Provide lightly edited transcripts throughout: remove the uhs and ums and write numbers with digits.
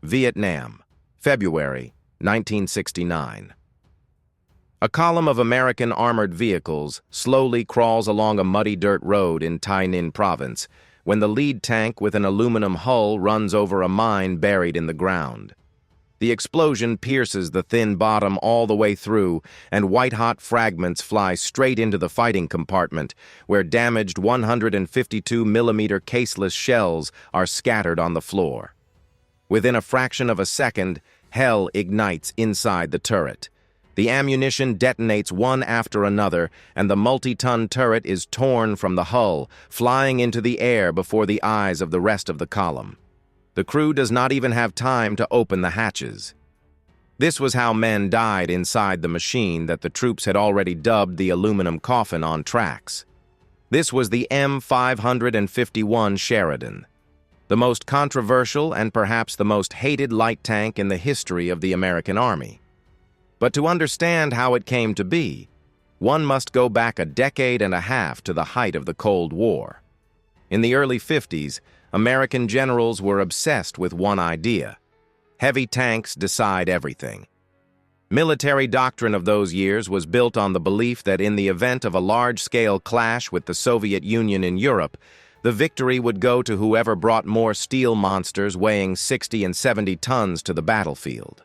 Vietnam, February 1969. A column of American armored vehicles slowly crawls along a muddy dirt road in Tay Ninh province when the lead tank with an aluminum hull runs over a mine buried in the ground. The explosion pierces the thin bottom all the way through, and white-hot fragments fly straight into the fighting compartment, where damaged 152mm caseless shells are scattered on the floor. Within a fraction of a second, hell ignites inside the turret. The ammunition detonates one after another, and the multi-ton turret is torn from the hull, flying into the air before the eyes of the rest of the column. The crew does not even have time to open the hatches. This was how men died inside the machine that the troops had already dubbed the aluminum coffin on tracks. This was the M551 Sheridan, the most controversial and perhaps the most hated light tank in the history of the American Army. But to understand how it came to be, one must go back a decade and a half to the height of the Cold War. In the early 50s, American generals were obsessed with one idea: heavy tanks decide everything. Military doctrine of those years was built on the belief that in the event of a large-scale clash with the Soviet Union in Europe, the victory would go to whoever brought more steel monsters weighing 60 and 70 tons to the battlefield.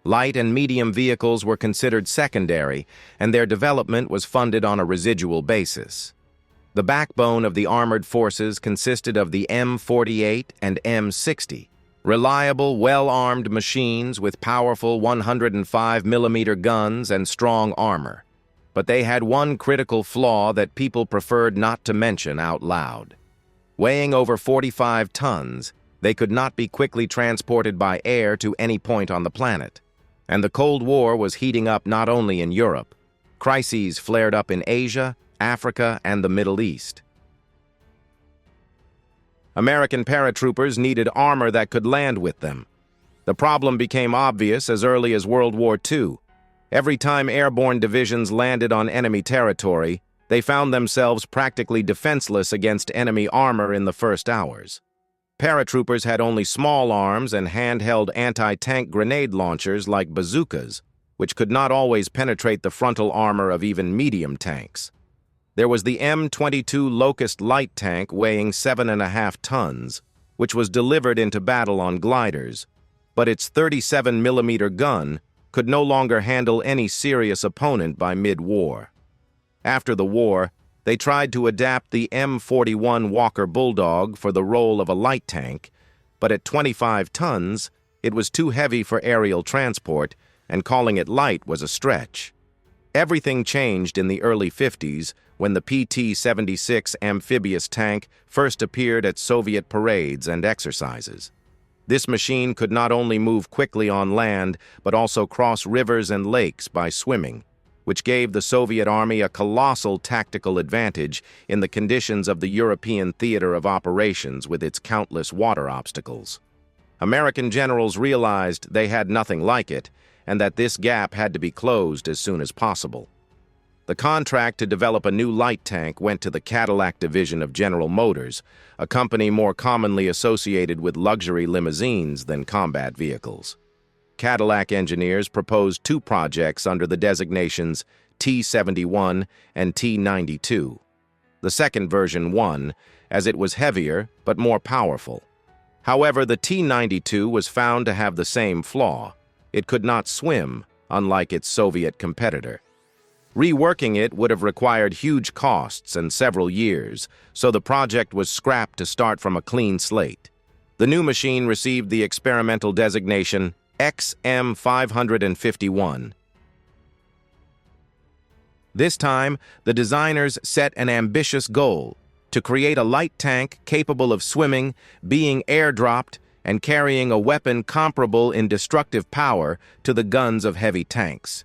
Light and medium vehicles were considered secondary, and their development was funded on a residual basis. The backbone of the armored forces consisted of the M48 and M60, reliable, well-armed machines with powerful 105mm guns and strong armor. But they had one critical flaw that people preferred not to mention out loud. Weighing over 45 tons, they could not be quickly transported by air to any point on the planet. And the Cold War was heating up not only in Europe. Crises flared up in Asia, Africa, and the Middle East. American paratroopers needed armor that could land with them. The problem became obvious as early as World War II. Every time airborne divisions landed on enemy territory, they found themselves practically defenseless against enemy armor in the first hours. Paratroopers had only small arms and handheld anti-tank grenade launchers like bazookas, which could not always penetrate the frontal armor of even medium tanks. There was the M22 Locust light tank weighing 7.5 tons, which was delivered into battle on gliders, but its 37mm gun could no longer handle any serious opponent by mid-war. After the war, they tried to adapt the M41 Walker Bulldog for the role of a light tank, but at 25 tons, it was too heavy for aerial transport, and calling it light was a stretch. Everything changed in the early 50s when the PT-76 amphibious tank first appeared at Soviet parades and exercises. This machine could not only move quickly on land, but also cross rivers and lakes by swimming, which gave the Soviet Army a colossal tactical advantage in the conditions of the European theater of operations with its countless water obstacles. American generals realized they had nothing like it, and that this gap had to be closed as soon as possible. The contract to develop a new light tank went to the Cadillac division of General Motors, a company more commonly associated with luxury limousines than combat vehicles. Cadillac engineers proposed two projects under the designations T-71 and T-92. The second version won, as it was heavier but more powerful. However, the T-92 was found to have the same flaw. It could not swim, unlike its Soviet competitor. Reworking it would have required huge costs and several years, so the project was scrapped to start from a clean slate. The new machine received the experimental designation XM551. This time, the designers set an ambitious goal: to create a light tank capable of swimming, being airdropped, and carrying a weapon comparable in destructive power to the guns of heavy tanks.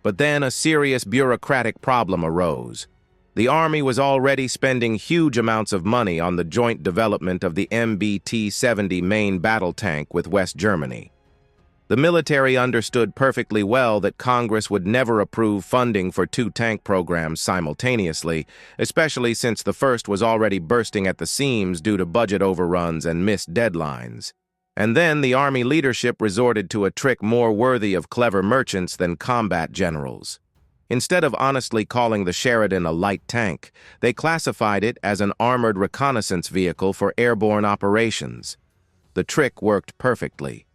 But then a serious bureaucratic problem arose. The Army was already spending huge amounts of money on the joint development of the MBT-70 main battle tank with West Germany. The military understood perfectly well that Congress would never approve funding for two tank programs simultaneously, especially since the first was already bursting at the seams due to budget overruns and missed deadlines. And then the Army leadership resorted to a trick more worthy of clever merchants than combat generals. Instead of honestly calling the Sheridan a light tank, they classified it as an armored reconnaissance vehicle for airborne operations. The trick worked perfectly.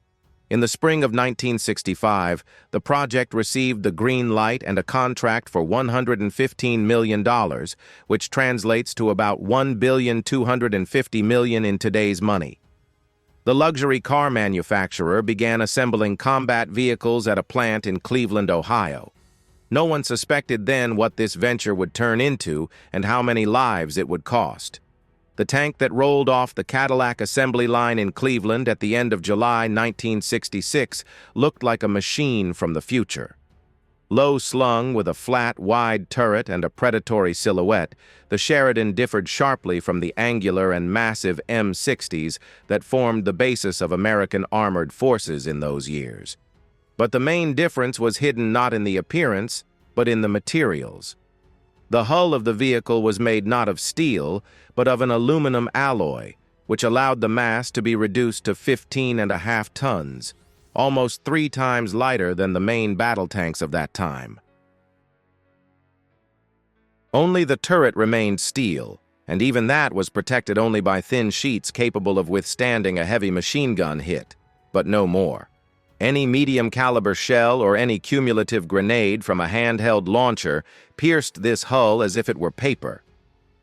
In the spring of 1965, the project received the green light and a contract for $115 million, which translates to about $1,250 million in today's money. The luxury car manufacturer began assembling combat vehicles at a plant in Cleveland, Ohio. No one suspected then what this venture would turn into and how many lives it would cost. The tank that rolled off the Cadillac assembly line in Cleveland at the end of July 1966 looked like a machine from the future. Low-slung with a flat, wide turret and a predatory silhouette, the Sheridan differed sharply from the angular and massive M60s that formed the basis of American armored forces in those years. But the main difference was hidden not in the appearance, but in the materials. The hull of the vehicle was made not of steel, but of an aluminum alloy, which allowed the mass to be reduced to 15.5 tons, almost 3 times lighter than the main battle tanks of that time. Only the turret remained steel, and even that was protected only by thin sheets capable of withstanding a heavy machine gun hit, but no more. Any medium-caliber shell or any cumulative grenade from a handheld launcher pierced this hull as if it were paper.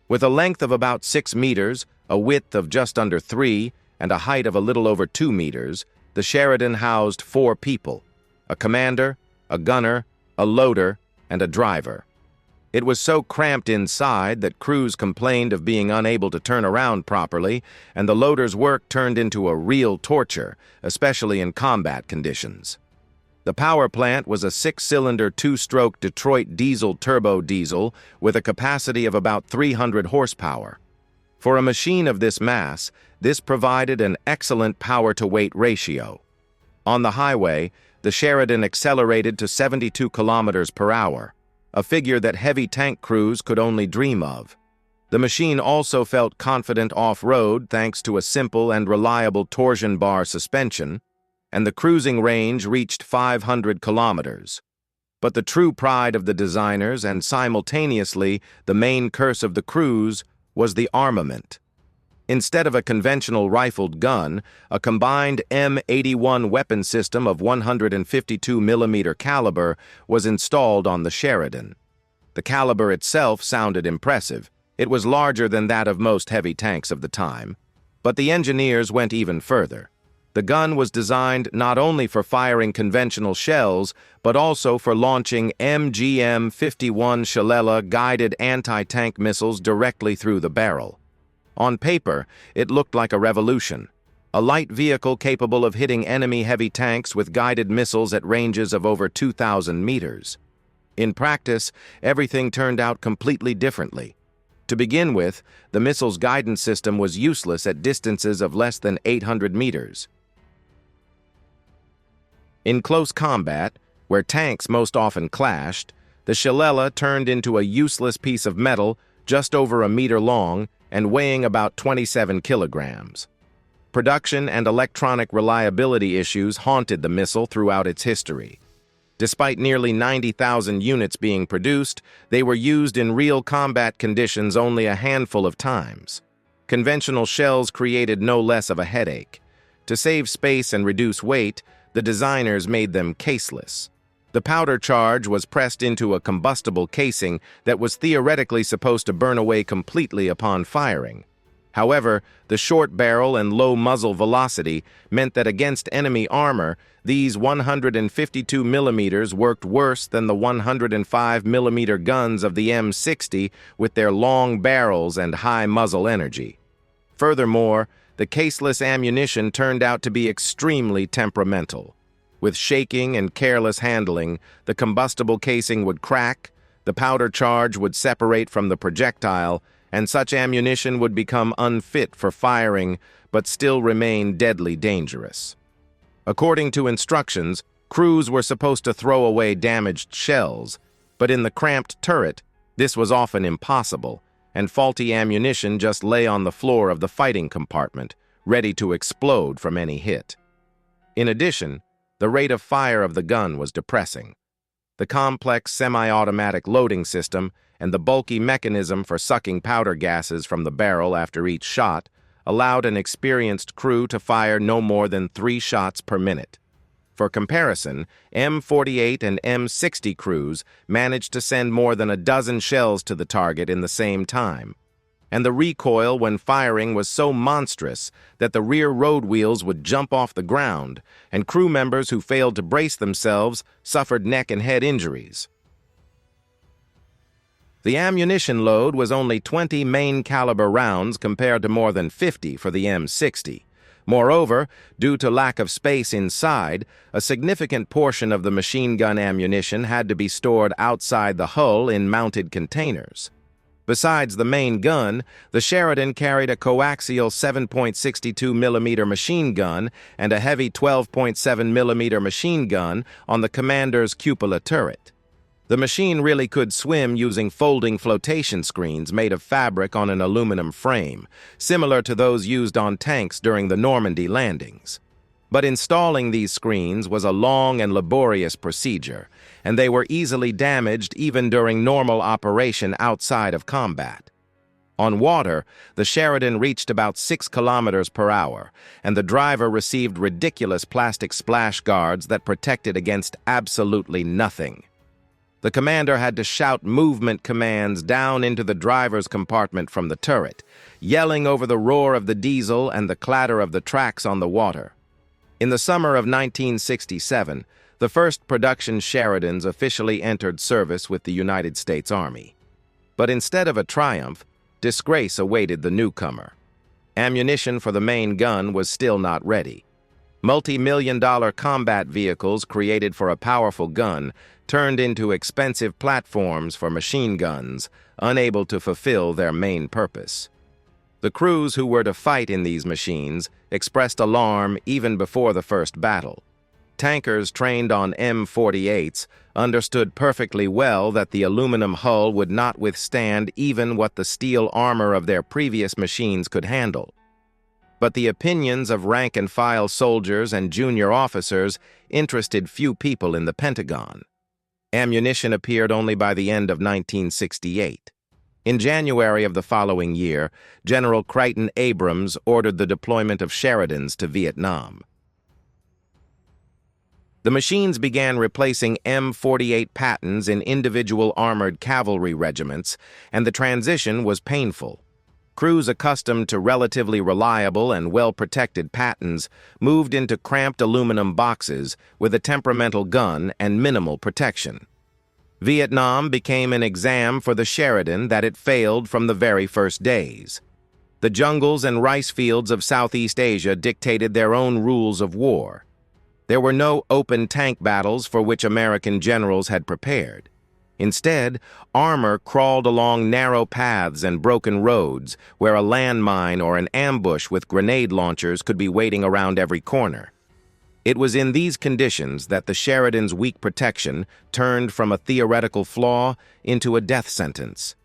With a length of about 6 meters, a width of just under 3, and a height of a little over 2 meters, the Sheridan housed 4 people: a commander, a gunner, a loader, and a driver. It was so cramped inside that crews complained of being unable to turn around properly, and the loader's work turned into a real torture, especially in combat conditions. The power plant was a 6-cylinder 2-stroke Detroit diesel turbo diesel with a capacity of about 300 horsepower. For a machine of this mass, this provided an excellent power-to-weight ratio. On the highway, the Sheridan accelerated to 72 kilometers per hour, a figure that heavy tank crews could only dream of. The machine also felt confident off-road thanks to a simple and reliable torsion bar suspension, and the cruising range reached 500 kilometers. But the true pride of the designers and simultaneously the main curse of the crews was the armament. Instead of a conventional rifled gun, a combined M81 weapon system of 152 mm caliber was installed on the Sheridan. The caliber itself sounded impressive. It was larger than that of most heavy tanks of the time. But the engineers went even further. The gun was designed not only for firing conventional shells, but also for launching MGM-51 Shalala guided anti-tank missiles directly through the barrel. On paper, it looked like a revolution. A light vehicle capable of hitting enemy heavy tanks with guided missiles at ranges of over 2,000 meters. In practice, everything turned out completely differently. To begin with, the missile's guidance system was useless at distances of less than 800 meters. In close combat, where tanks most often clashed, the Shalala turned into a useless piece of metal just over a meter long and weighing about 27 kilograms. Production and electronic reliability issues haunted the missile throughout its history. Despite nearly 90,000 units being produced, they were used in real combat conditions only a handful of times. Conventional shells created no less of a headache. To save space and reduce weight, the designers made them caseless. The powder charge was pressed into a combustible casing that was theoretically supposed to burn away completely upon firing. However, the short barrel and low muzzle velocity meant that against enemy armor, these 152 millimeters worked worse than the 105 millimeter guns of the M60 with their long barrels and high muzzle energy. Furthermore, the caseless ammunition turned out to be extremely temperamental. With shaking and careless handling, the combustible casing would crack, the powder charge would separate from the projectile, and such ammunition would become unfit for firing but still remain deadly dangerous. According to instructions, crews were supposed to throw away damaged shells, but in the cramped turret, this was often impossible, and faulty ammunition just lay on the floor of the fighting compartment, ready to explode from any hit. In addition, the rate of fire of the gun was depressing. The complex semi-automatic loading system and the bulky mechanism for sucking powder gases from the barrel after each shot allowed an experienced crew to fire no more than 3 shots per minute. For comparison, M48 and M60 crews managed to send more than a dozen shells to the target in the same time, and the recoil when firing was so monstrous that the rear road wheels would jump off the ground, and crew members who failed to brace themselves suffered neck and head injuries. The ammunition load was only 20 main-caliber rounds compared to more than 50 for the M60. Moreover, due to lack of space inside, a significant portion of the machine gun ammunition had to be stored outside the hull in mounted containers. Besides the main gun, the Sheridan carried a coaxial 7.62 mm machine gun and a heavy 12.7 mm machine gun on the commander's cupola turret. The machine really could swim using folding flotation screens made of fabric on an aluminum frame, similar to those used on tanks during the Normandy landings. But installing these screens was a long and laborious procedure, and they were easily damaged even during normal operation outside of combat. On water, the Sheridan reached about 6 kilometers per hour, and the driver received ridiculous plastic splash guards that protected against absolutely nothing. The commander had to shout movement commands down into the driver's compartment from the turret, yelling over the roar of the diesel and the clatter of the tracks on the water. In the summer of 1967, the first production Sheridans officially entered service with the United States Army. But instead of a triumph, disgrace awaited the newcomer. Ammunition for the main gun was still not ready. Multi-million-dollar combat vehicles created for a powerful gun turned into expensive platforms for machine guns, unable to fulfill their main purpose. The crews who were to fight in these machines expressed alarm even before the first battle. Tankers trained on M48s understood perfectly well that the aluminum hull would not withstand even what the steel armor of their previous machines could handle. But the opinions of rank-and-file soldiers and junior officers interested few people in the Pentagon. Ammunition appeared only by the end of 1968. In January of the following year, General Crichton Abrams ordered the deployment of Sheridans to Vietnam. The machines began replacing M48 Pattons in individual armored cavalry regiments, and the transition was painful. Crews accustomed to relatively reliable and well-protected Pattons moved into cramped aluminum boxes with a temperamental gun and minimal protection. Vietnam became an exam for the Sheridan that it failed from the very first days. The jungles and rice fields of Southeast Asia dictated their own rules of war. There were no open tank battles for which American generals had prepared. Instead, armor crawled along narrow paths and broken roads where a landmine or an ambush with grenade launchers could be waiting around every corner. It was in these conditions that the Sheridan's weak protection turned from a theoretical flaw into a death sentence.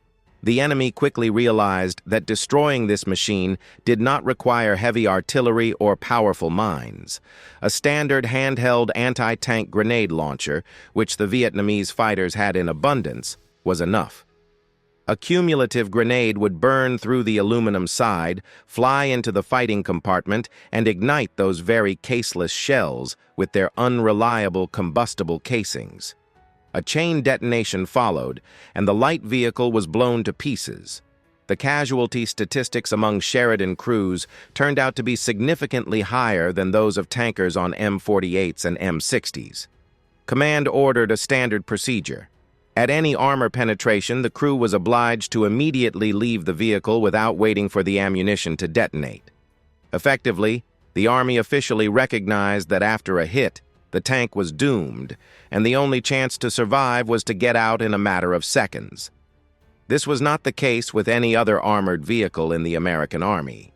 The enemy quickly realized that destroying this machine did not require heavy artillery or powerful mines. A standard handheld anti-tank grenade launcher, which the Vietnamese fighters had in abundance, was enough. A cumulative grenade would burn through the aluminum side, fly into the fighting compartment, and ignite those very caseless shells with their unreliable combustible casings. A chain detonation followed, and the light vehicle was blown to pieces. The casualty statistics among Sheridan crews turned out to be significantly higher than those of tankers on M48s and M60s. Command ordered a standard procedure. At any armor penetration, the crew was obliged to immediately leave the vehicle without waiting for the ammunition to detonate. Effectively, the Army officially recognized that after a hit, the tank was doomed, and the only chance to survive was to get out in a matter of seconds. This was not the case with any other armored vehicle in the American Army.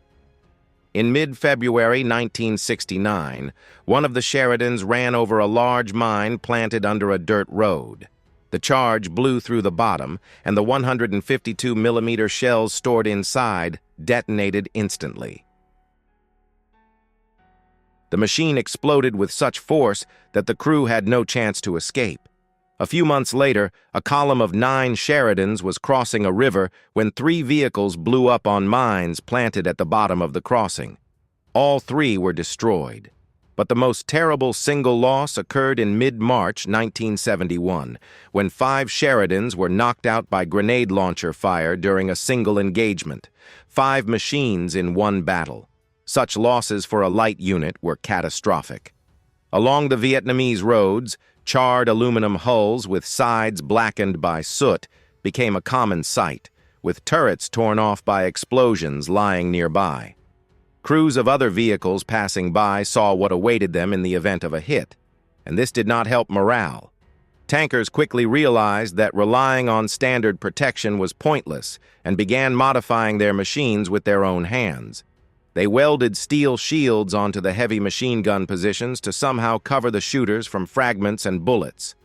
In mid-February 1969, one of the Sheridans ran over a large mine planted under a dirt road. The charge blew through the bottom, and the 152 mm shells stored inside detonated instantly. The machine exploded with such force that the crew had no chance to escape. A few months later, a column of 9 Sheridans was crossing a river when 3 vehicles blew up on mines planted at the bottom of the crossing. All 3 were destroyed. But the most terrible single loss occurred in mid-March 1971, when 5 Sheridans were knocked out by grenade launcher fire during a single engagement. 5 machines in one battle. Such losses for a light unit were catastrophic. Along the Vietnamese roads, charred aluminum hulls with sides blackened by soot became a common sight, with turrets torn off by explosions lying nearby. Crews of other vehicles passing by saw what awaited them in the event of a hit, and this did not help morale. Tankers quickly realized that relying on standard protection was pointless and began modifying their machines with their own hands. They welded steel shields onto the heavy machine gun positions to somehow cover the shooters from fragments and bullets.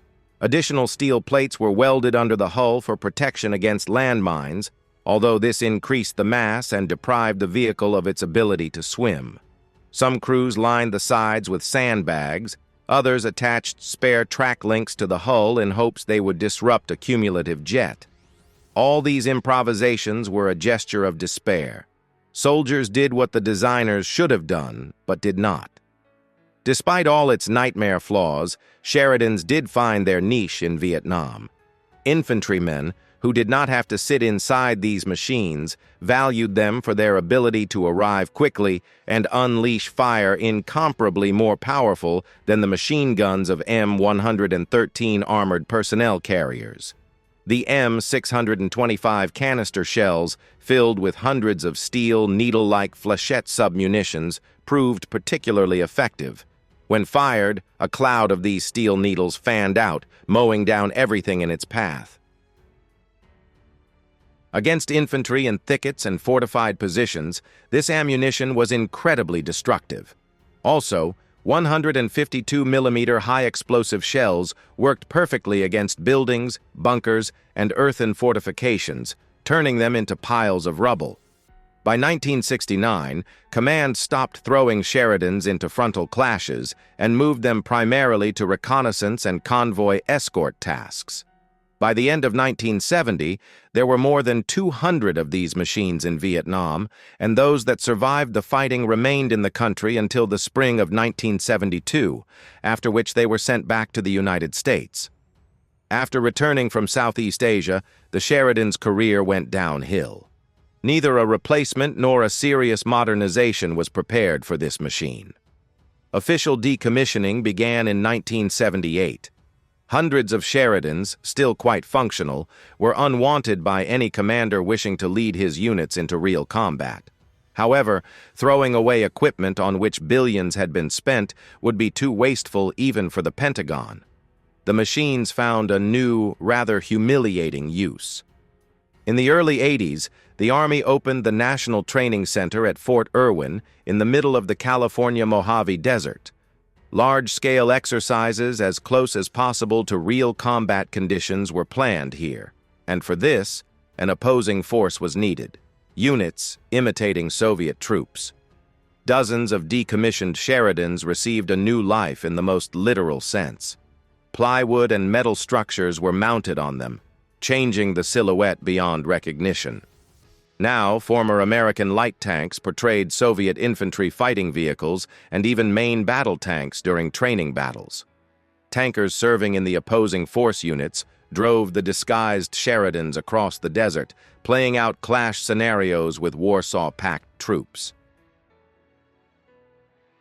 Additional steel plates were welded under the hull for protection against landmines, although this increased the mass and deprived the vehicle of its ability to swim. Some crews lined the sides with sandbags, others attached spare track links to the hull in hopes they would disrupt a cumulative jet. All these improvisations were a gesture of despair. Soldiers did what the designers should have done, but did not. Despite all its nightmare flaws, Sheridans did find their niche in Vietnam. Infantrymen, who did not have to sit inside these machines, valued them for their ability to arrive quickly and unleash fire incomparably more powerful than the machine guns of M113 armored personnel carriers. The M625 canister shells, filled with hundreds of steel, needle-like flechette submunitions, proved particularly effective. When fired, a cloud of these steel needles fanned out, mowing down everything in its path. Against infantry in thickets and fortified positions, this ammunition was incredibly destructive. Also, 152mm high-explosive shells worked perfectly against buildings, bunkers, and earthen fortifications, turning them into piles of rubble. By 1969, Command stopped throwing Sheridans into frontal clashes and moved them primarily to reconnaissance and convoy escort tasks. By the end of 1970, there were more than 200 of these machines in Vietnam, and those that survived the fighting remained in the country until the spring of 1972, after which they were sent back to the United States. After returning from Southeast Asia, the Sheridan's career went downhill. Neither a replacement nor a serious modernization was prepared for this machine. Official decommissioning began in 1978. Hundreds of Sheridans, still quite functional, were unwanted by any commander wishing to lead his units into real combat. However, throwing away equipment on which billions had been spent would be too wasteful even for the Pentagon. The machines found a new, rather humiliating use. In the early 80s, the Army opened the National Training Center at Fort Irwin in the middle of the California Mojave Desert. Large-scale exercises as close as possible to real combat conditions were planned here, and for this, an opposing force was needed, units imitating Soviet troops. Dozens of decommissioned Sheridans received a new life in the most literal sense. Plywood and metal structures were mounted on them, changing the silhouette beyond recognition. Now, former American light tanks portrayed Soviet infantry fighting vehicles and even main battle tanks during training battles. Tankers serving in the opposing force units drove the disguised Sheridans across the desert, playing out clash scenarios with Warsaw Pact troops.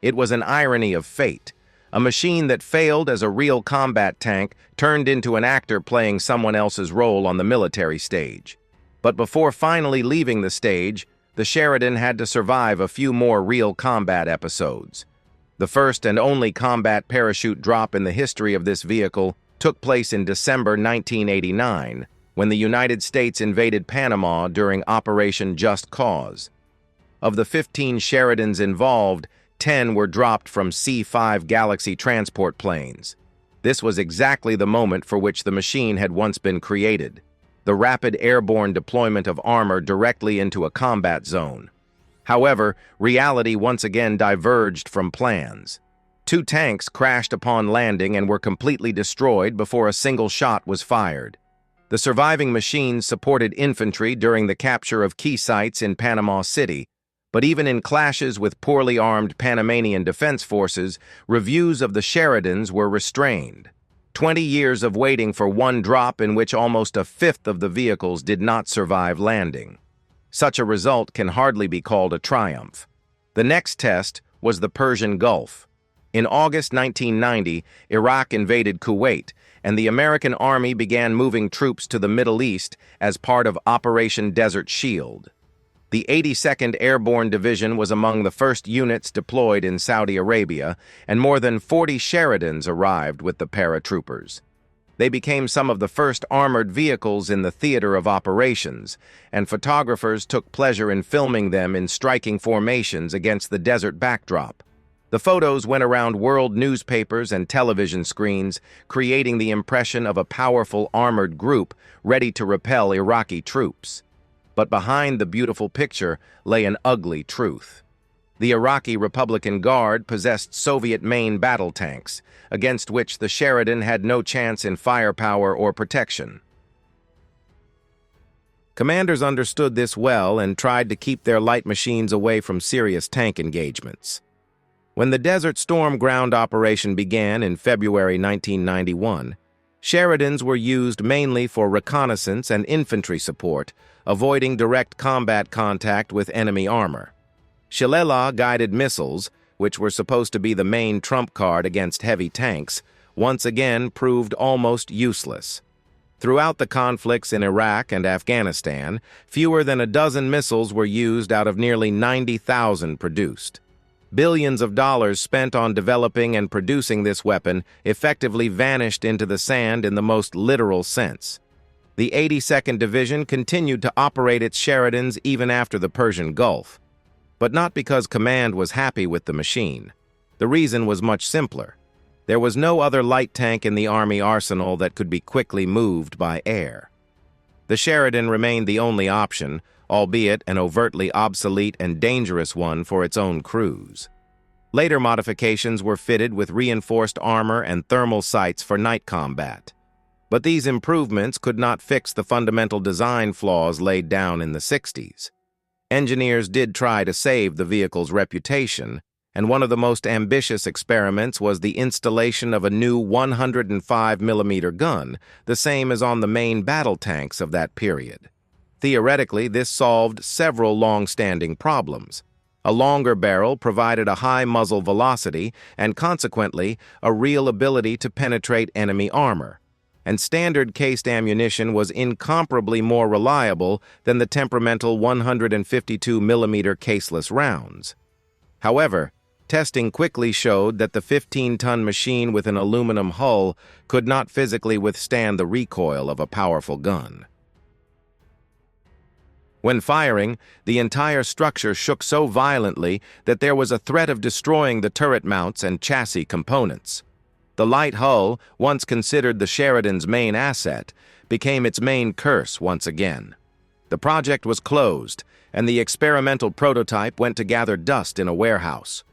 It was an irony of fate. A machine that failed as a real combat tank turned into an actor playing someone else's role on the military stage. But before finally leaving the stage, the Sheridan had to survive a few more real combat episodes. The first and only combat parachute drop in the history of this vehicle took place in December 1989, when the United States invaded Panama during Operation Just Cause. Of the 15 Sheridans involved, 10 were dropped from C-5 Galaxy transport planes. This was exactly the moment for which the machine had once been created: the rapid airborne deployment of armor directly into a combat zone. However, reality once again diverged from plans. Two tanks crashed upon landing and were completely destroyed before a single shot was fired. The surviving machines supported infantry during the capture of key sites in Panama City, but even in clashes with poorly armed Panamanian defense forces, reviews of the Sheridans were restrained. 20 years of waiting for one drop in which almost a fifth of the vehicles did not survive landing. Such a result can hardly be called a triumph. The next test was the Persian Gulf. In August 1990, Iraq invaded Kuwait, and the American Army began moving troops to the Middle East as part of Operation Desert Shield. The 82nd Airborne Division was among the first units deployed in Saudi Arabia, and more than 40 Sheridans arrived with the paratroopers. They became some of the first armored vehicles in the theater of operations, and photographers took pleasure in filming them in striking formations against the desert backdrop. The photos went around world newspapers and television screens, creating the impression of a powerful armored group ready to repel Iraqi troops. But behind the beautiful picture lay an ugly truth. The Iraqi Republican Guard possessed Soviet main battle tanks, against which the Sheridan had no chance in firepower or protection. Commanders understood this well and tried to keep their light machines away from serious tank engagements. When the Desert Storm ground operation began in February 1991, Sheridans were used mainly for reconnaissance and infantry support, avoiding direct combat contact with enemy armor. Shalala-guided missiles, which were supposed to be the main trump card against heavy tanks, once again proved almost useless. Throughout the conflicts in Iraq and Afghanistan, fewer than a dozen missiles were used out of nearly 90,000 produced. Billions of dollars spent on developing and producing this weapon effectively vanished into the sand in the most literal sense. The 82nd Division continued to operate its Sheridans even after the Persian Gulf, but not because command was happy with the machine. The reason was much simpler. There was no other light tank in the Army arsenal that could be quickly moved by air. The Sheridan remained the only option, albeit an overtly obsolete and dangerous one for its own crews. Later modifications were fitted with reinforced armor and thermal sights for night combat. But these improvements could not fix the fundamental design flaws laid down in the 60s. Engineers did try to save the vehicle's reputation, and one of the most ambitious experiments was the installation of a new 105mm gun, the same as on the main battle tanks of that period. Theoretically, this solved several long-standing problems. A longer barrel provided a high muzzle velocity and, consequently, a real ability to penetrate enemy armor. And standard-cased ammunition was incomparably more reliable than the temperamental 152mm caseless rounds. However, testing quickly showed that the 15-ton machine with an aluminum hull could not physically withstand the recoil of a powerful gun. When firing, the entire structure shook so violently that there was a threat of destroying the turret mounts and chassis components. The light hull, once considered the Sheridan's main asset, became its main curse once again. The project was closed, and the experimental prototype went to gather dust in a warehouse.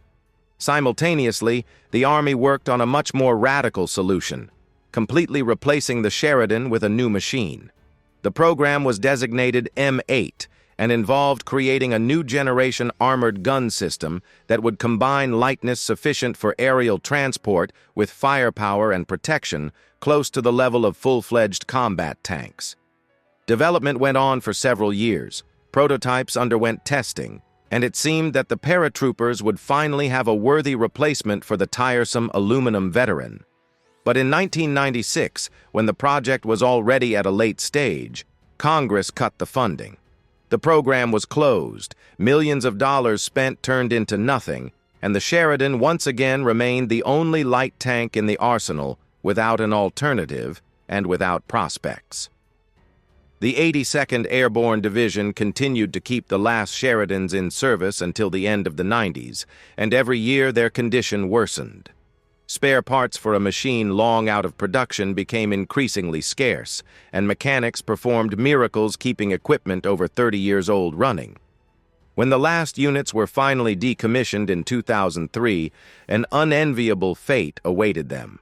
Simultaneously, the Army worked on a much more radical solution, completely replacing the Sheridan with a new machine. The program was designated M8 and involved creating a new generation armored gun system that would combine lightness sufficient for aerial transport with firepower and protection close to the level of full-fledged combat tanks. Development went on for several years. Prototypes underwent testing, and it seemed that the paratroopers would finally have a worthy replacement for the tiresome aluminum veteran. But in 1996, when the project was already at a late stage, Congress cut the funding. The program was closed, millions of dollars spent turned into nothing, and the Sheridan once again remained the only light tank in the arsenal without an alternative and without prospects. The 82nd Airborne Division continued to keep the last Sheridans in service until the end of the 90s, and every year their condition worsened. Spare parts for a machine long out of production became increasingly scarce, and mechanics performed miracles keeping equipment over 30 years old running. When the last units were finally decommissioned in 2003, an unenviable fate awaited them.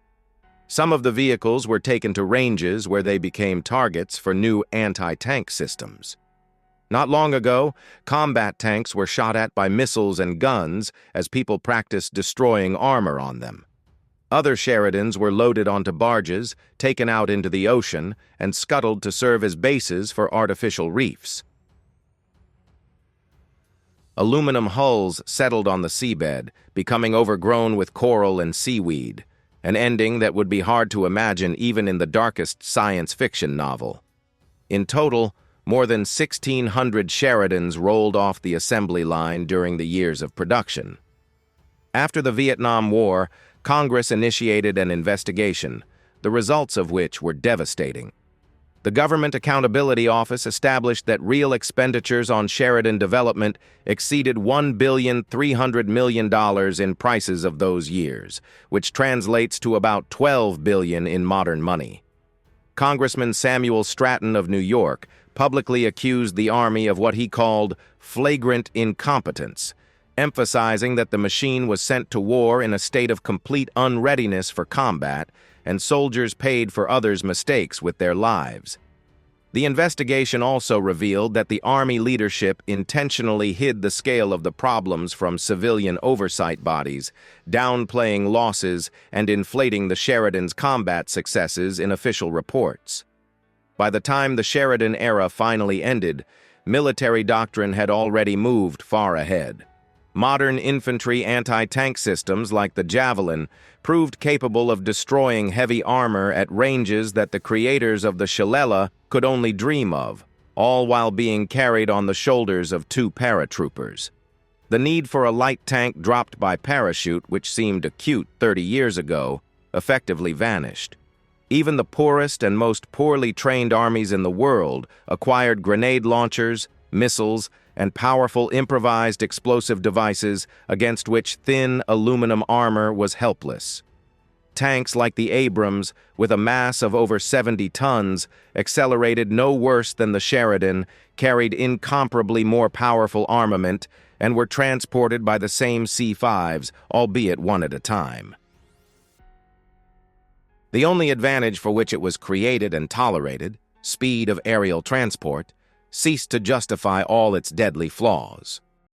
Some of the vehicles were taken to ranges where they became targets for new anti-tank systems. Not long ago, combat tanks were shot at by missiles and guns as people practiced destroying armor on them. Other Sheridans were loaded onto barges, taken out into the ocean, and scuttled to serve as bases for artificial reefs. Aluminum hulls settled on the seabed, becoming overgrown with coral and seaweed, an ending that would be hard to imagine even in the darkest science fiction novel. In total, more than 1,600 Sheridans rolled off the assembly line during the years of production. After the Vietnam War, Congress initiated an investigation, the results of which were devastating. The Government Accountability Office established that real expenditures on Sheridan development exceeded $1.3 billion in prices of those years, which translates to about $12 billion in modern money. Congressman Samuel Stratton of New York publicly accused the Army of what he called flagrant incompetence, emphasizing that the machine was sent to war in a state of complete unreadiness for combat, and soldiers paid for others' mistakes with their lives. The investigation also revealed that the Army leadership intentionally hid the scale of the problems from civilian oversight bodies, downplaying losses and inflating the Sheridan's combat successes in official reports. By the time the Sheridan era finally ended, military doctrine had already moved far ahead. Modern infantry anti-tank systems like the Javelin proved capable of destroying heavy armor at ranges that the creators of the Shillelagh could only dream of, all while being carried on the shoulders of 2 paratroopers. The need for a light tank dropped by parachute, which seemed acute 30 years ago, effectively vanished. Even the poorest and most poorly trained armies in the world acquired grenade launchers, missiles, and powerful improvised explosive devices against which thin aluminum armor was helpless. Tanks like the Abrams, with a mass of over 70 tons, accelerated no worse than the Sheridan, carried incomparably more powerful armament, and were transported by the same C-5s, albeit one at a time. The only advantage for which it was created and tolerated, speed of aerial transport, ceased to justify all its deadly flaws.